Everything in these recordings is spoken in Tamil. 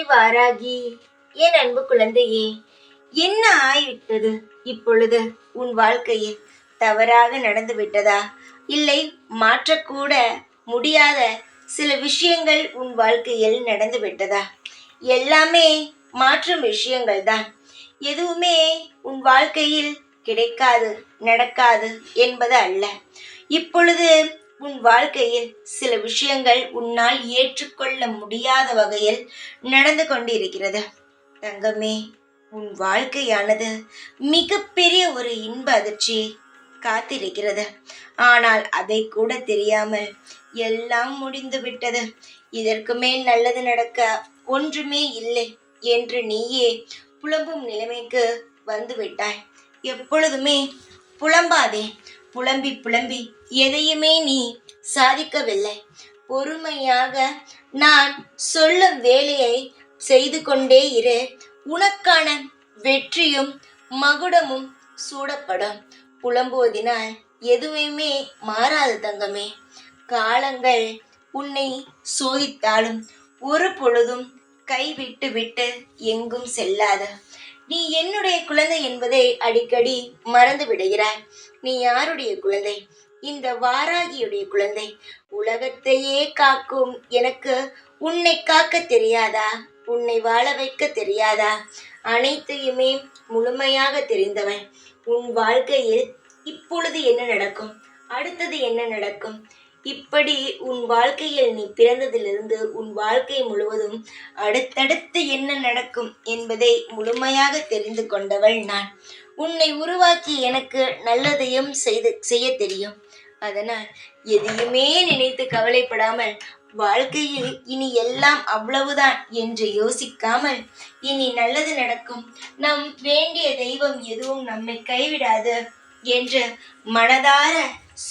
வாராகி, என் அன்பு குழந்தையே, என்ன ஆய்விட்டது இப்பொழுது? உன் வாழ்க்கையில் தவறாக நடந்து விட்டதா? இல்லை, மாற்றக்கூட முடியாத சில விஷயங்கள் உன் வாழ்க்கையில் நடந்து விட்டதா? எல்லாமே மாற்றும் விஷயங்கள் தான். எதுவுமே உன் வாழ்க்கையில் கிடைக்காது, நடக்காது என்பது அல்ல. இப்பொழுது உன் வாழ்க்கையில் சில விஷயங்கள் உன்னால் ஏற்றுக்கொள்ள முடியாத வகையில் நடந்து கொண்டிருக்கிறது. தங்கமே, உன் வாழ்க்கையானது மிகப்பெரிய ஒரு இன்ப அதிர்ச்சி காத்திருக்கிறது. ஆனால் அதை கூட தெரியாமல் எல்லாம் முடிந்து விட்டது, இதற்கு மேல் நல்லது நடக்க ஒன்றுமே இல்லை என்று நீயே புலம்பும் நிலைமைக்கு வந்து விட்டாய். எப்பொழுதுமே புலம்பாதே. புலம்பி புலம்பி எதையுமே நீ சாதிக்கவில்லை. பொறுமையாக நான் சொல்லும் வேலையை செய்து கொண்டே இரு. உனக்கான வெற்றியும் மகுடமும் சூடப்படும். புலம்புவதினால் எதுவுமே மாறாது தங்கமே. காலங்கள் உன்னை சோதித்தாலும் ஒரு பொழுதும் கைவிட்டு விட்டு எங்கும் செல்லாத. நீ என்னுடைய குழந்தை என்பதை அடிக்கடி மறந்து விடுகிறாய். நீ யாருடைய குழந்தை? இந்த வாராகியுடைய குழந்தை. உலகத்தையே காக்கும் எனக்கு உன்னை காக்க தெரியாதா? உன்னை வாழ வைக்க தெரியாதா? அனைத்தையுமே முழுமையாக தெரிந்தவன். உன் வாழ்க்கையில் இப்பொழுது என்ன நடக்கும், அடுத்தது என்ன நடக்கும், இப்படி உன் வாழ்க்கையில் நீ பிறந்ததிலிருந்து உன் வாழ்க்கை முழுவதும் அடுத்தடுத்து என்ன நடக்கும் என்பதை முழுமையாக தெரிந்து கொண்டவள் நான். உன்னை உருவாக்கி எனக்கு நல்லதையும் செய்ய தெரியும். அதனால் எதையுமே நினைத்து கவலைப்படாமல், வாழ்க்கையில் இனி எல்லாம் அவ்வளவுதான் என்று யோசிக்காமல், இனி நல்லது நடக்கும், நம் வேண்டிய தெய்வம் எதுவும் நம்மை கைவிடாது என்று மனதார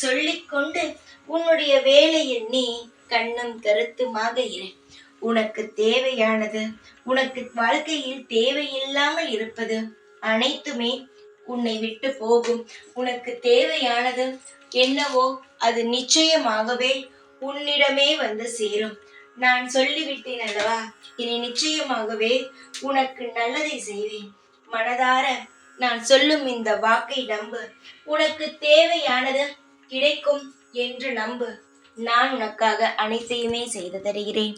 சொல்லிக்கொண்டு உன்னுடைய வேலையில் நீ கண்ணும் கருத்துமாக இரு. உனக்கு தேவையானது, உனக்கு வாழ்க்கையில் தேவையில்லாமல் இருப்பது அனைத்துமே உன்னை விட்டு போகும். உனக்கு தேவையானது என்னவோ அது நிச்சயமாகவே உன்னிடமே வந்து சேரும். நான் சொல்லிவிட்டேன் அல்லவா, இனி நிச்சயமாகவே உனக்கு நல்லதை செய்வேன். மனதார நான் சொல்லும் இந்த வாக்கை நம்பு. உனக்கு தேவையானது கிடைக்கும் என்று நம்பு. நான் உனக்காக அனைத்தையுமே செய்து தருகிறேன்.